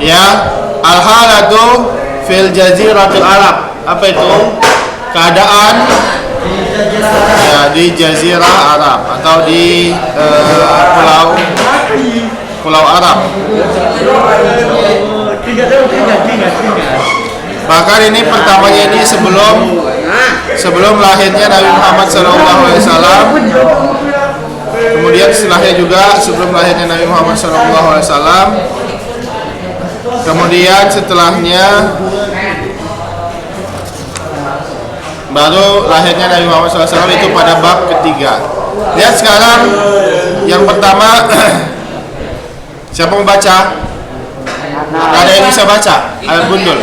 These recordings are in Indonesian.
Ya, al-halatu fil jaziratil Arab. Apa itu? Keadaan ya di jazirah Arab atau di pulau Arab. Bahkan ini pertamanya ini sebelum lahirnya Nabi Muhammad SAW. Kemudian setelahnya juga sebelum lahirnya Nabi Muhammad SAW. Kemudian setelahnya baru lahirnya Nabi Muhammad SAW itu pada bab ketiga. Lihat sekarang yang pertama. Siapa mau baca? Ada yang bisa baca? Ayat bundul.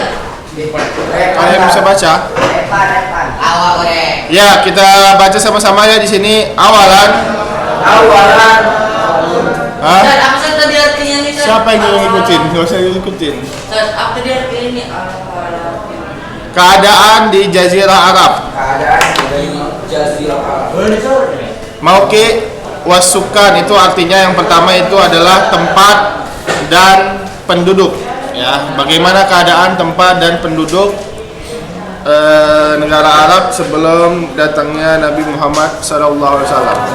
Ada yang bisa baca? Ya, kita baca sama-sama ya di sini. Awalan. Hah? Siapa yang ngikutin? Gak usah ngikutin. Keadaan di Jazirah Arab. Mauqi wasukan itu artinya yang pertama itu adalah tempat dan penduduk. Ya, bagaimana keadaan tempat dan penduduk negara Arab sebelum datangnya Nabi Muhammad SAW,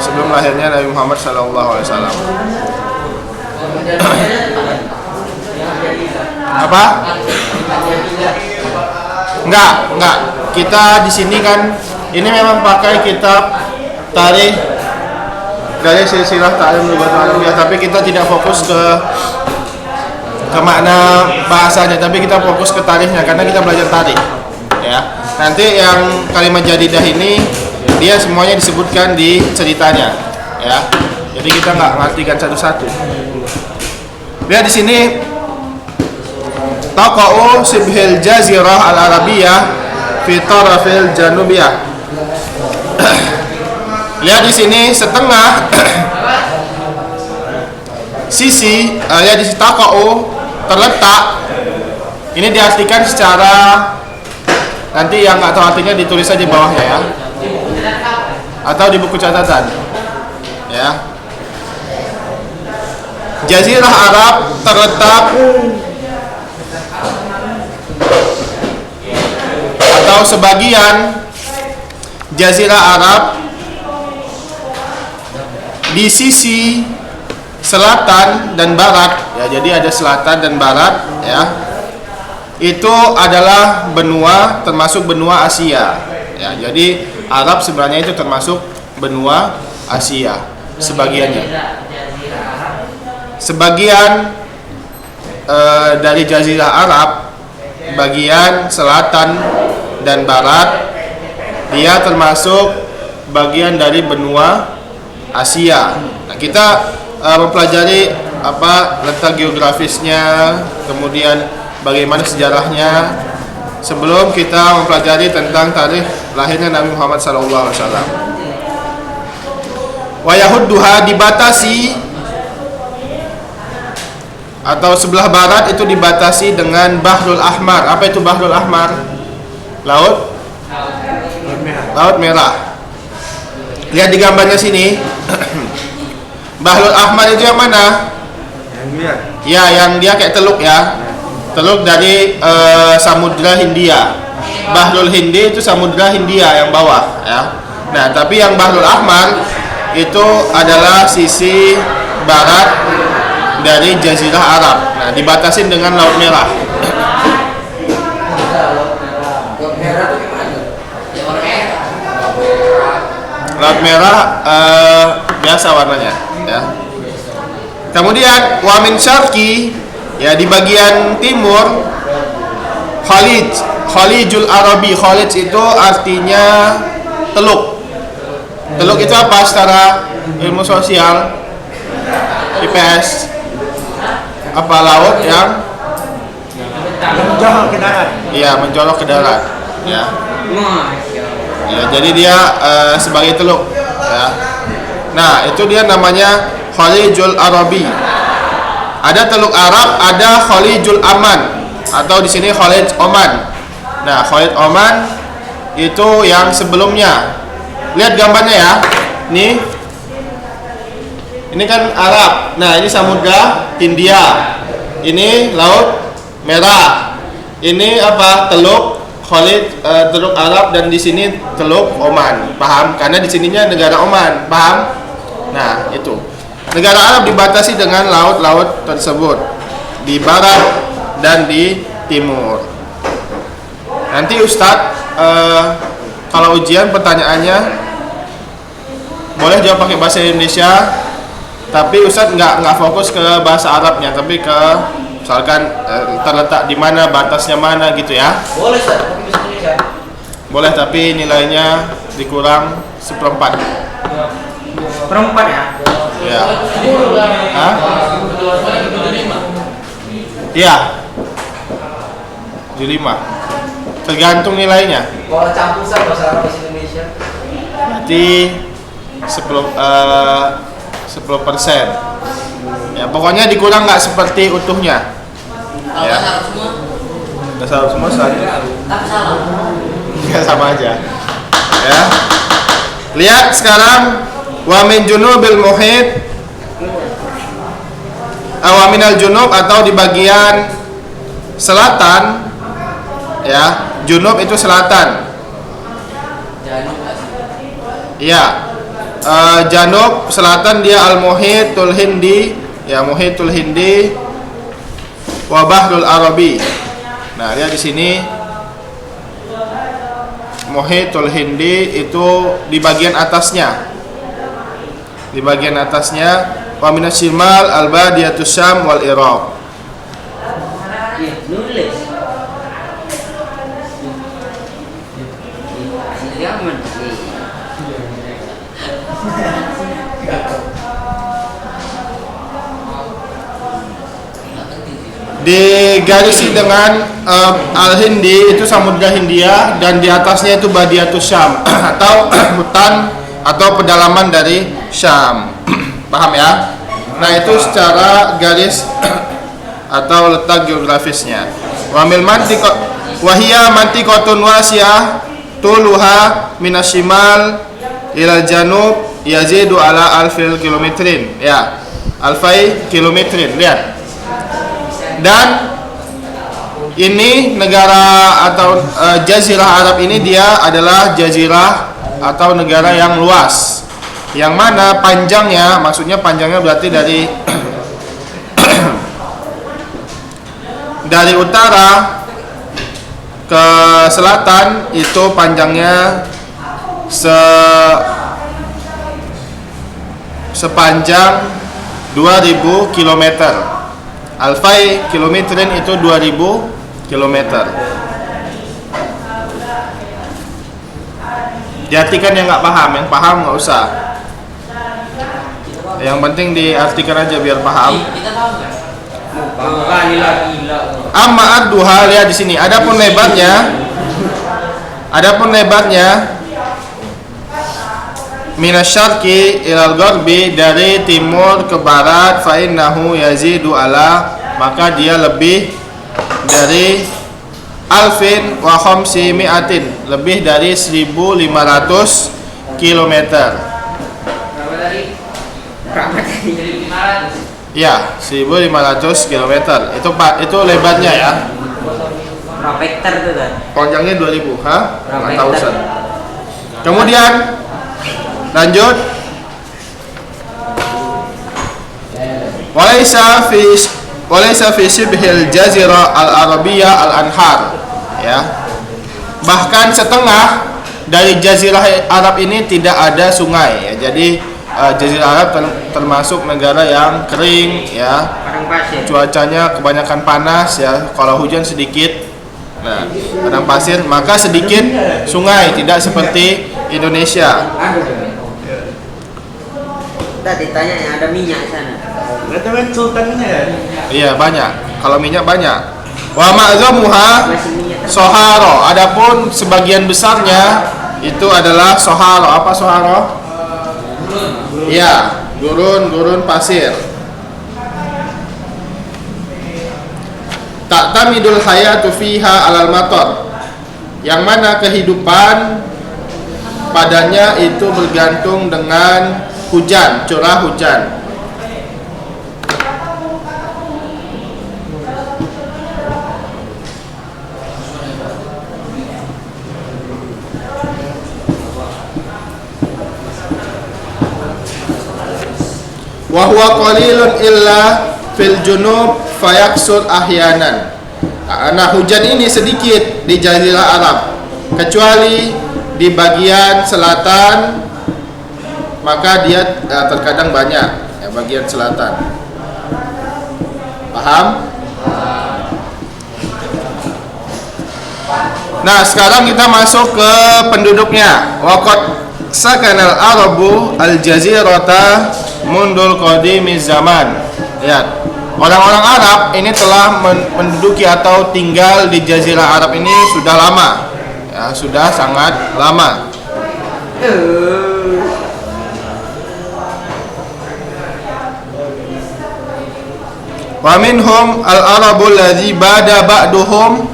sebelum lahirnya Nabi Muhammad SAW. Apa? Enggak. Kita di sini kan ini memang pakai kitab tarikh dari silsilah ta'lim lughatul arabiyah, tapi kita tidak fokus ke makna bahasanya, tapi kita fokus ke tarikhnya karena kita belajar tarikh. Ya. Nanti yang kalimat jadidah ini dia semuanya disebutkan di ceritanya, ya. Jadi kita nggak ngartikan satu-satu. Lihat di sini taqa'u sibhil jazirah al-arabiyah fi tarafil janubiyah. Lihat di sini setengah sisi lihat di taqa'u terletak. Ini diartikan secara nanti yang nggak tahu artinya ditulis saja di bawahnya ya, atau di buku catatan ya. Jazirah Arab terletak atau sebagian Jazirah Arab di sisi selatan dan barat ya. Jadi ada selatan dan barat ya. Itu adalah benua, termasuk benua Asia ya. Jadi Arab sebenarnya itu termasuk benua Asia sebagiannya. Sebagian dari Jazirah Arab, bagian selatan dan barat, dia termasuk bagian dari benua Asia. Nah, kita mempelajari apa letak geografisnya, kemudian bagaimana sejarahnya sebelum kita mempelajari tentang tarikh lahirnya Nabi Muhammad SAW. Wa yahudduha dibatasi atau sebelah barat itu dibatasi dengan Bahrul Ahmar. Apa itu Bahrul Ahmar? Laut Merah. Lihat di gambarnya sini. Bahrul Ahmar itu yang mana? Ya, yang dia kayak teluk ya. Teluk dari Samudra Hindia. Bahrul Hindi itu Samudra Hindia yang bawah ya. Nah, tapi yang Bahrul Ahmar itu adalah sisi barat dari Jazirah Arab. Nah, dibatasin dengan Laut Merah. Laut Merah biasa warnanya ya. Kemudian wa min syarqi ya, di bagian timur Khalijul Arabi. Khalij itu artinya teluk. Teluk itu apa secara ilmu sosial IPS? Apa laut yang menjorok ke darat? Iya, menjorok ke darat ya. Ya, jadi dia sebagai teluk ya. Nah, itu dia namanya Khalijul Arabi. Ada teluk Arab, ada Khalijul Aman atau di sini Khalij Oman. Nah, Khalij Oman itu yang sebelumnya. Lihat gambarnya ya. Nih. Ini kan Arab. Nah, ini Samudra Hindia. Ini Laut merah. Ini apa? Teluk Khalid, Teluk Arab, dan di sini Teluk Oman. Paham? Karena di sininya negara Oman. Paham? Nah, itu. Negara Arab dibatasi dengan laut-laut tersebut di barat dan di timur. Nanti Ustadz kalau ujian pertanyaannya boleh jawab pakai bahasa Indonesia, tapi Ustadz nggak fokus ke bahasa Arabnya, tapi ke misalkan terletak di mana, batasnya mana gitu ya. Boleh Ustaz, pakai bahasa Indonesia. Boleh, tapi nilainya dikurang 1/4. Perempat ya? Ya. Hah? Iya. 75. Tergantung nilainya. Kalau campur sama bahasa Arab bahasa Indonesia. Berarti 10%. Ya, pokoknya dikurang nggak seperti utuhnya. Ya. Nggak salah semua saja. Nggak sama aja. Ya. Lihat sekarang wa min junubil muhit, wa minal junub, atau di bagian selatan. Ya, junub itu selatan. Iya. Janub selatan dia al-muhitul hindi, ya, muhitul hindi wa bahrul arabi. Nah, lihat di sini muhitul hindi itu di bagian atasnya. Di bagian atasnya wa minas shimal al-badiyatus syam wal iraq. Digarisi dengan Al-Hindi itu Samudra Hindia, dan di atasnya itu Badiatus Syam atau hutan atau pedalaman dari Syam. Paham ya? Nah, itu secara garis atau letak geografisnya. Wamil mantiqo wahia mantiqotun wasiyah tuluha minasyimal ila janub yazidu ala alfil kilometrin, ya, alfai kilometrin. Lihat. Dan ini negara atau jazirah Arab ini dia adalah jazirah atau negara yang luas, yang mana panjangnya, maksudnya panjangnya berarti dari dari utara ke selatan itu panjangnya sepanjang 2000 km. Alfai kilometrin itu 2000 km. Diartikan yang nggak paham, yang paham nggak usah. Yang penting diartikan aja biar paham. Amma ad-duha, lihat di sini. Adapun lebarnya minasyarqi ilal gharbi, dari timur ke barat, fa innahu yazidu ala, maka dia lebih dari alfin wa khamsi mi'atin, lebih dari 1500 km. Ya, 1500 km. Itu lebarnya ya. Berapa hektar itu kan? Panjangnya 2000, ha? Nggak tahu Ustaz. Kemudian lanjut. Walaysa fi shibhil jazirah al-arabiyyah al-anhar, ya. Bahkan setengah dari jazirah Arab ini tidak ada sungai, ya. Jadi jazirah Arab termasuk negara yang kering, ya. Cuacanya kebanyakan panas, ya. Kalau hujan sedikit. Nah, padang pasir, maka sedikit sungai, tidak seperti Indonesia. Tadi ditanya yang ada minyak sana. Berarti kan sultannya ya? Iya, banyak. Kalau minyak banyak. Wa ma'zamuha soharo. Adapun sebagian besarnya itu adalah soharo. Apa soharo? Iya, gurun pasir. Ta'tamidul hayatu fiha alal matar, yang mana kehidupan padanya itu bergantung dengan hujan, curah hujan. Wa huwa qalilun illa fil junub fayaksur ahyanan. Nah, hujan ini sedikit di Jazirah Arab, kecuali di bagian selatan, maka dia terkadang banyak ya, bagian selatan. Paham? Nah, sekarang kita masuk ke penduduknya. Waqad sakanal Arabu al-jazirata mundul qadimiz zaman. Lihat. Orang-orang Arab ini telah menduduki atau tinggal di Jazirah Arab ini sudah lama. Ya, sudah sangat lama. Wa minhum al-Arabul ladzi bada ba'duhum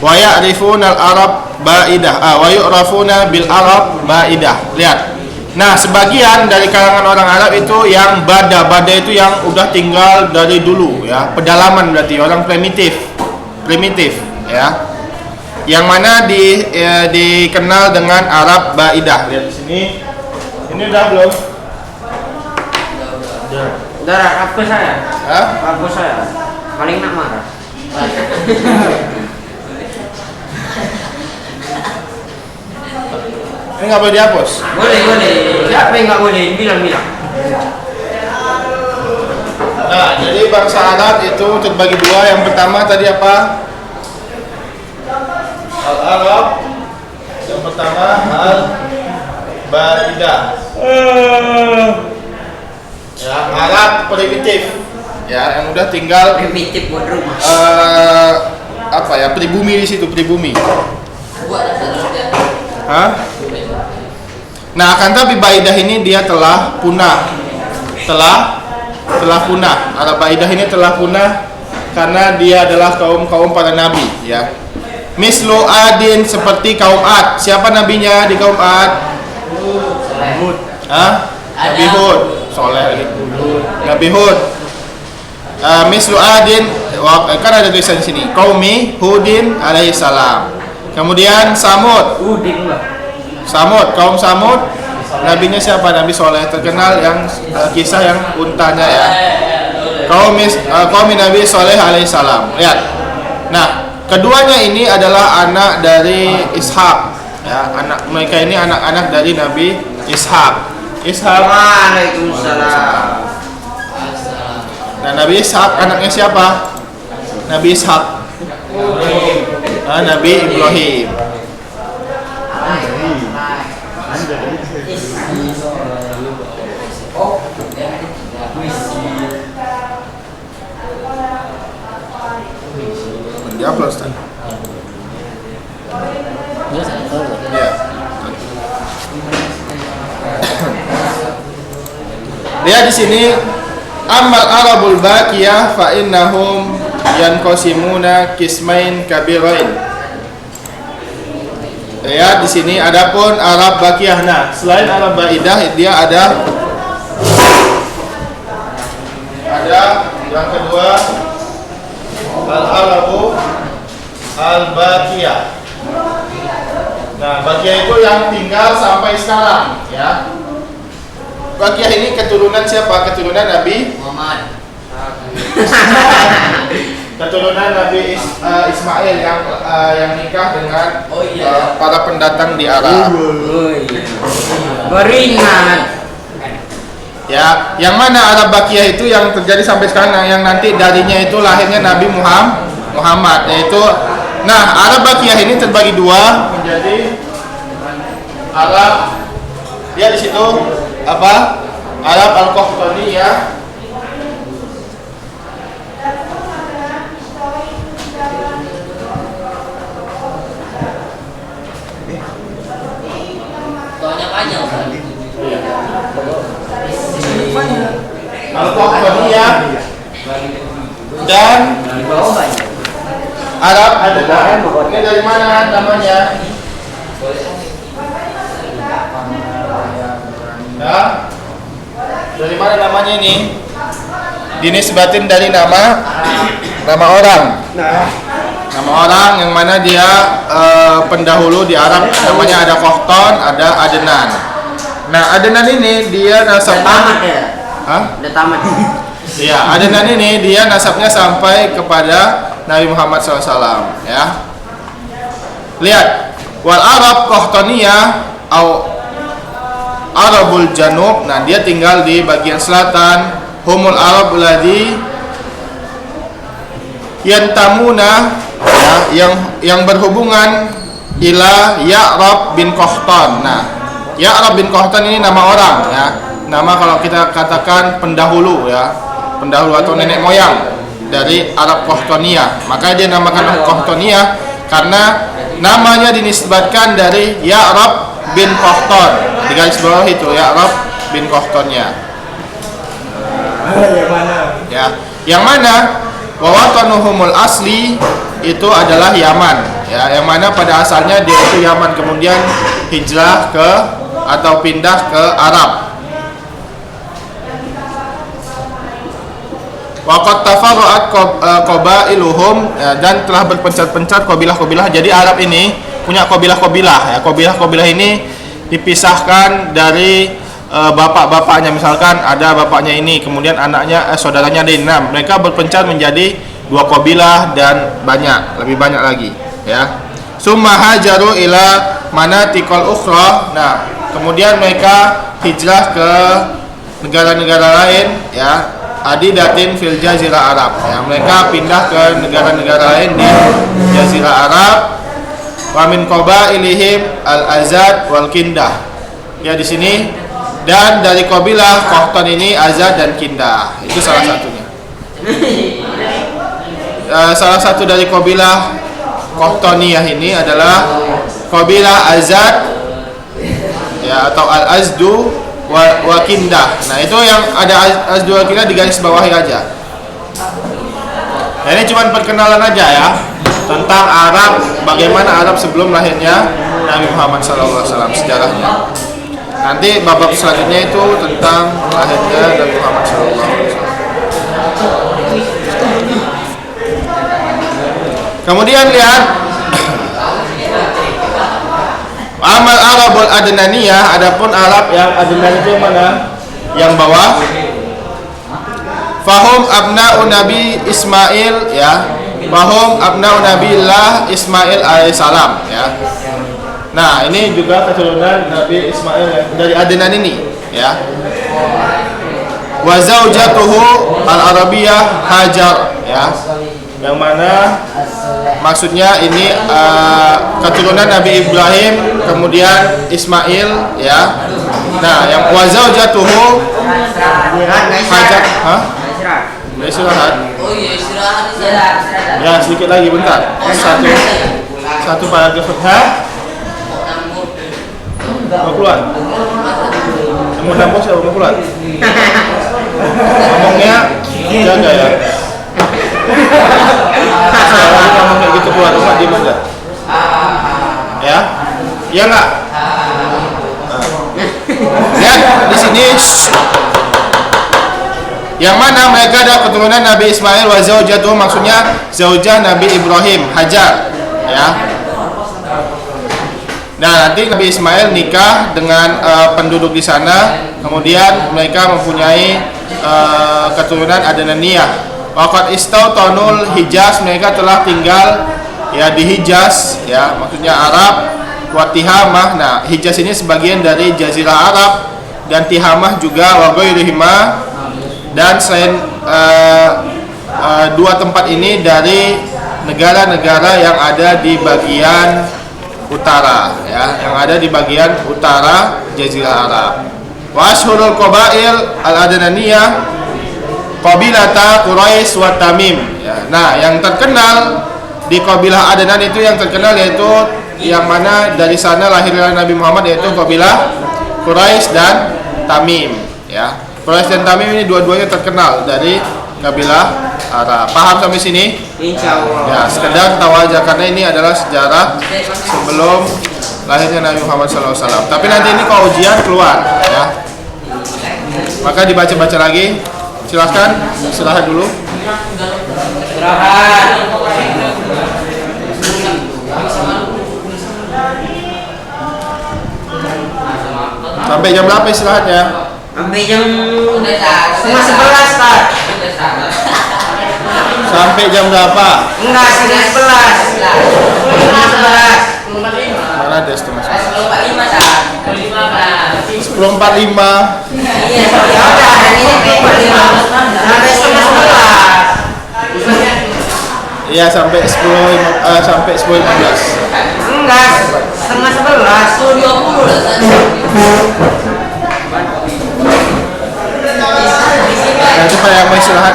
wa ya'rifuna al-Arab ba'idah wa yu'rafuna bil Arab ba'idah. Lihat. Nah, sebagian dari kalangan orang Arab itu yang bada itu yang udah tinggal dari dulu ya, pedalaman berarti orang primitif ya. Yang mana dikenal dengan Arab ba'idah. Lihat di sini. Ini udah belum? Udah, hapus saya. Hah? Hapus saya. Paling nak marah. Ini nggak boleh dihapus. Boleh. Siapa yang nggak boleh? Bilang. Nah, jadi bangsa Arab itu terbagi dua. Yang pertama tadi apa? Al-Arab. Yang pertama Al-Ba'idah. Ya, Arab primitif. Ya, yang udah tinggal Primitif buat rumah. Pribumi di situ, pribumi. Hah? Nah, akan tapi Ba'idah ini dia telah punah. Telah punah. Arab Ba'idah ini telah punah karena dia adalah kaum para nabi, ya. Mislu Adin, seperti kaum Ad. Siapa nabinya di kaum Ad? Hud. Nabi Hud. Soleh lagi. Nabi Hud. Mislu Adin, kan ada tulisan di sini. Qaumi Hudin alaihissalam. Kemudian Samud. Kaum Samud. Nabinya siapa? Nabi Soleh, terkenal yang kisah yang untanya ya. Kaum Nabi Soleh alaihissalam. Lihat. Nah, keduanya ini adalah anak dari Ishak. Ya, mereka ini anak-anak dari Nabi Ishak. Waalaikumsalam. Nah, Nabi Ishak anaknya siapa? Nabi Ishak. Nabi Ibrahim. Diupload Stan. Ya. Lihat di sini, amal Arabul Baqiyah fa innahum yanqasimuna qismain kabirain. Lihat di sini, adapun Arab Baqiyah. Nah, selain Arab Ba'idah, dia ada yang kedua Al-Arabu Al-Baqiyah. Nah, Baqiyah itu yang tinggal sampai sekarang, ya. Baqiyah ini keturunan siapa? Keturunan Nabi Muhammad. Keturunan Nabi Ismail yang nikah dengan para pendatang di Arab. Beringat. Ya, yang mana Arab Baqiyah itu yang terjadi sampai sekarang, yang nanti darinya itu lahirnya Nabi Muhammad, yaitu. Nah, Arab Baqiyah ini terbagi dua menjadi Arab. Dia di situ apa? Arab Al-Qahtaniyah. Al-Qahtaniyah dan Arab Adnan. Ini dari mana namanya? Ya. Dari mana namanya ini? Dinisbatin dari nama orang. Nama orang yang mana dia pendahulu di Arab, namanya ada Qahtan, ada Adnan. Nah, Adnan ini dia nasabnya Hah? Udah tamat. Ya, Adnan ini dia nasabnya sampai kepada Nabi Muhammad SAW. Ya. Lihat, wal Arab Qahtaniyah au Arabul Janub. Nah, dia tinggal di bagian selatan. Humul Arab ladzi yantamuna, ya, yang berhubungan ila Ya'rab bin Qahtan. Nah, Ya'rab bin Qahtan ini nama orang, ya. Nama kalau kita katakan pendahulu, ya. Pendahulu atau nenek moyang dari Arab Qahtaniyah. Maka dia namakan Qahtaniyah karena namanya dinisbatkan dari Ya'rab bin Qahtan. Di garis bawah itu Ya'rab bin Qahtaniyah. Yang mana? Ya, yang mana wawatanuhumul asli itu adalah Yaman, ya, yang mana pada asalnya dia itu Yaman, kemudian hijrah ke atau pindah ke Arab. Waqad tafarra'at qabailuhum, ya, dan telah berpencar-pencar kabilah-kabilah. Jadi Arab ini punya kabilah-kabilah, ya. Kabilah-kabilah ini dipisahkan dari bapak-bapaknya. Misalkan ada bapaknya ini, kemudian anaknya saudaranya ada 6. Mereka berpencar menjadi 2 kabilah dan lebih banyak lagi, ya. Summa hajaru ila manatiqal ukhra. Nah, kemudian mereka hijrah ke negara-negara lain, ya. Adidatin fil jazirah Arab, ya, mereka pindah ke negara-negara lain di jazirah Arab. Wa min qabailihim al-Azad wal Kindah, ya, di sini, dan dari kabilah Qahtan ini Azad dan Kindah, itu salah satunya. Salah satu dari kabilah Qahtaniyah ini adalah kabilah Azad, ya, atau al-Azdu wa Kindah. Nah, itu yang ada Azdu wa Kindah di garis bawahi aja. Nah, ini cuma perkenalan aja, ya, tentang Arab, bagaimana Arab sebelum lahirnya Nabi Muhammad SAW, sejarahnya. Nanti bab selanjutnya itu tentang lahirnya Nabi Muhammad SAW. Kemudian lihat amal Arabul Adnaniyah, adapun Arab yang Adnan itu mana? Yang bawah. Fahum abna'u Nabi Ismail, ya. Fahum abna'u Nabiillah Ismail alaihissalam, ya. Nah, ini juga keturunan Nabi Ismail, ya, dari Adnan ini, ya. Wa zaujatuhu al-Arabiyah Hajar, ya. Yang mana maksudnya ini keturunan Nabi Ibrahim, kemudian Ismail, ya. Nah, yang wa zaujatuhu Hajar, istirahat. Oh iya, istirahat. Ya, sedikit lagi, bentar. Satu paragraf. Mau keluar? Mau nambah siapa mau keluar? Ngomongnya jaga, ya. Kalau ngomong kayak gitu keluar rumah dia enggak? Ya? Iya enggak? Lihat di sini. Yang mana mereka ada keturunan Nabi Ismail wa zaujatuhu, maksudnya zaujah Nabi Ibrahim, Hajar, ya. Nah, nanti Nabi Ismail nikah dengan penduduk di sana, kemudian mereka mempunyai keturunan Adnaniyah. Waqat istautanul Hijaz, mereka telah tinggal, ya, di Hijaz, ya, maksudnya Arab. Wa Tihamah, nah, Hijaz ini sebagian dari Jazirah Arab, dan Tihamah juga wa ghairihima. Dan selain dua tempat ini dari negara-negara yang ada di bagian utara, ya, yang ada di bagian utara Jazirah Arab. Wa ashhurul qabail al-Adnaniyah qabilata Quraisy wa Tamim, ya. Nah, yang terkenal di kabilah Adnan itu, yang terkenal yaitu yang mana dari sana lahirnya Nabi Muhammad, yaitu kabilah Quraisy dan Tamim, ya. Quraisy dan Tamim ini dua-duanya terkenal dari kabilah Arab. Paham sampai sini? Insyaallah. Ya, sekedar tahu aja karena ini adalah sejarah sebelum lahirnya Nabi Muhammad SAW. Tapi nanti ini kalau ujian keluar, ya. Maka dibaca-baca lagi. Silahkan istirahat dulu. Sampai jam berapa istirahatnya? Sampai jam Udah Ustaz. setengah 11 Ustaz. Udah Ustaz. Sampai jam berapa? Enggak, setengah 11. Setengah 11. Mana ada setengah 11? 10.45 Ustaz. 10.15. 10.45. Iya. Ya udah, hari ini sampai setengah 11. Iya, sampai 10.15. Enggak, setengah 11. 10.20 Ustaz. Nanti pada yang mau istirahat.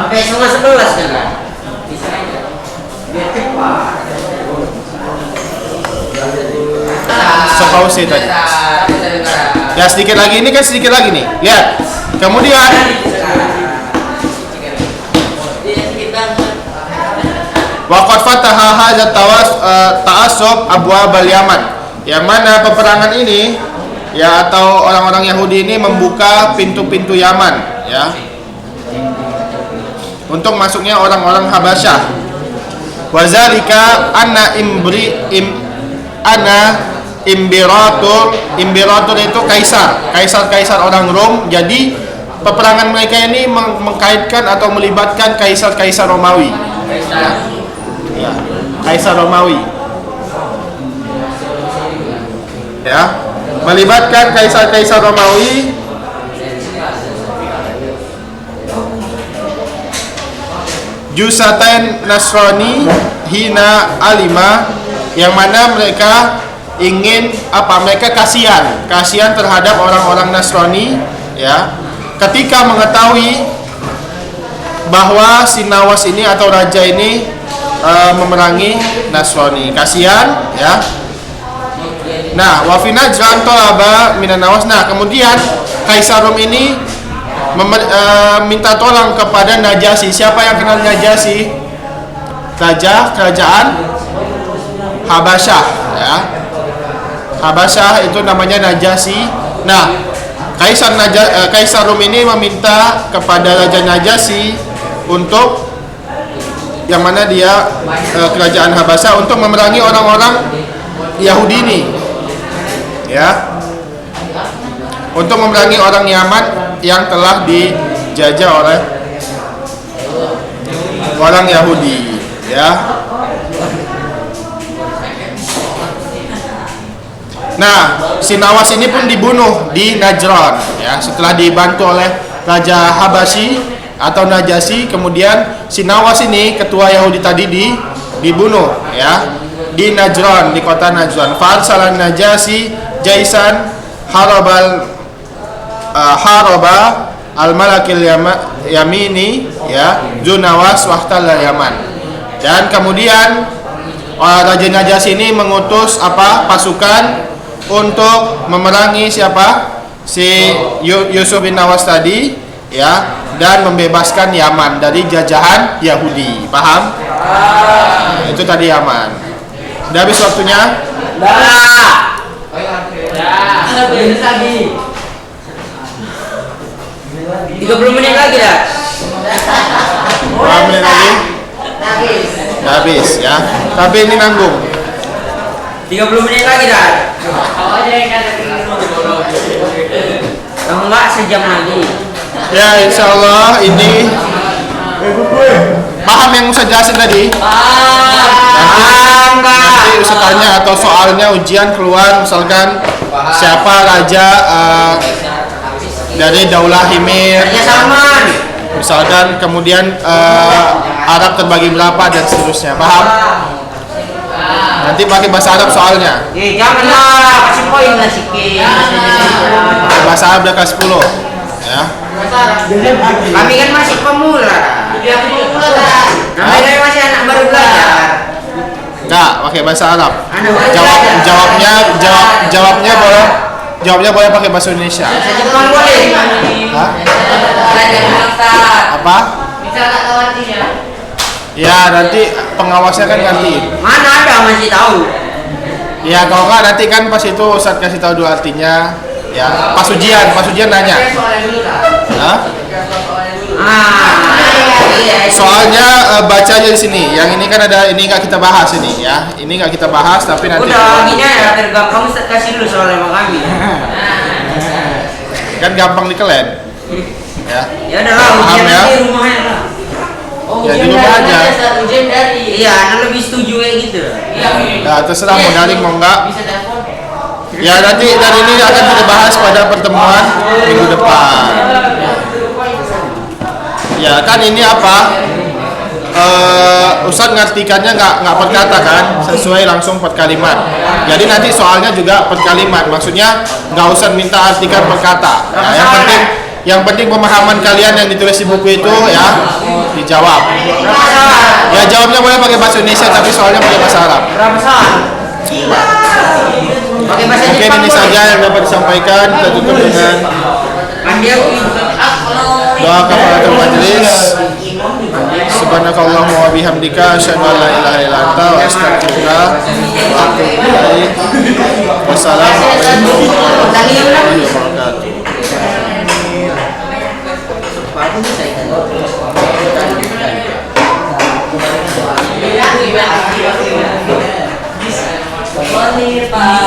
Sampai setengah 11 kan? Biar cepat. Sepause tadi. Ya sedikit lagi, ini kan sedikit lagi nih. Lihat. Kemudian waqad fataha hadza ta'assub abwab al-Yaman. Yang mana peperangan ini ya atau orang-orang Yahudi ini membuka pintu-pintu Yaman ya. Untuk masuknya orang-orang Habasyah. Wa zalika anna Imberator itu kaisar orang Rom. Jadi peperangan mereka ini mengkaitkan atau melibatkan kaisar Romawi. Ya, kaisar Romawi. Ya, melibatkan kaisar Romawi. Jusatain Nasrani hina alima, yang mana mereka ingin mereka kasihan terhadap orang-orang Nasrani ya, ketika mengetahui bahwa si Nawas ini atau raja ini memerangi Nasrani, kasihan ya. Nah, wa fi Najran talaba minan Nawas. Nah, kemudian kaisar Rom ini minta tolong kepada Najasyi. Siapa yang kenal Najasyi? Raja kerajaan Habasyah ya. Habasyah itu namanya Najasyi. Nah, kaisar Rom ini meminta kepada Raja Najasyi untuk yang mana dia kerajaan Habasyah untuk memerangi orang-orang Yahudi ini. Ya. Untuk memerangi orang Yaman yang telah dijajah oleh orang Yahudi, ya. Nah, si Nawas ini pun dibunuh di Najran, ya. Setelah dibantu oleh Raja Habasyi atau Najasyi, kemudian si Nawas ini ketua Yahudi tadi dibunuh, ya, di Najran, di kota Najran. Farsalan Najasyi jaisan haraba al-malakil yamini ya Junawas wahtal Yaman. Dan kemudian Raja Najasyi ini mengutus pasukan untuk memerangi siapa? Si Yusuf bin Nawas tadi ya, dan membebaskan Yaman dari jajahan Yahudi. Paham? Itu tadi Yaman. Udah habis waktunya? Lagi. 30 menit lagi dah. Berapa menit lagi? Habis ya. Tapi ini nanggung. 30 menit lagi dah. Kalau enggak sejam lagi. Ya, insya Allah ini paham yang Ustaz jelasin tadi? Nanti Ustaz tanya atau soalnya ujian keluar misalkan siapa raja dari Daulah Himyar, misalkan, kemudian Arab terbagi berapa dan seterusnya. Paham? Nanti pakai bahasa Arab soalnya. Janganlah, kasih poin lah sikit. Bahasa Arab udah kelas 10 ya. Kami kan masih pemula. Kami masih anak baru belajar. Enggak, pakai bahasa Arab. Jawabnya boleh pakai bahasa Indonesia. Bahasa Jepang boleh. Hah? Apa? Ya nanti pengawasnya kan gantiin. Mana ada masih tahu. Ya kalau nggak nanti kan pas itu Ustadz kasih tahu dulu artinya. Ya pas ujian nanya. Hah? Iya. Soalnya bacanya di sini. Yang ini kan ada ini nggak kita bahas ini ya. Ini nggak kita bahas tapi nanti. Udah gini ya tergampang Ustaz kasih dulu soalnya sama kami. Kan gampang dikelen. Ya. Ya udah lah Paham ujian ya? nanti rumahnya lah. Oh, Ya, di ujian rumah dari aja. mana, Ustaz? Ujian dari. Iya, anak lebih setuju kayak gitu. Iya. Ya terserah mau daring mau enggak. Bisa telepon. Ya nanti dari ini akan kita bahas pada pertemuan minggu depan. Ya kan ini apa? Ustadz ngartikannya nggak per kata kan, sesuai langsung per kalimat. Jadi nanti soalnya juga per kalimat. Maksudnya nggak usah minta artikan per kata. Ya, yang penting pemahaman kalian yang ditulis di buku itu ya dijawab. Ya jawabnya boleh pakai bahasa Indonesia tapi soalnya pakai bahasa Arab. Berapa soal? Pakai bahasa Mungkin Jepang ini boleh? saja yang dapat disampaikan. Kita tutup dengan Kan dia doa kafaratul majelis. Subhanakallahumma wa bihamdika asyhadu an la ilaha illa anta wa astaghfiruka wa atubu ilaik. Wassalamualaikum warahmatullahi wabarakatuh. Pak.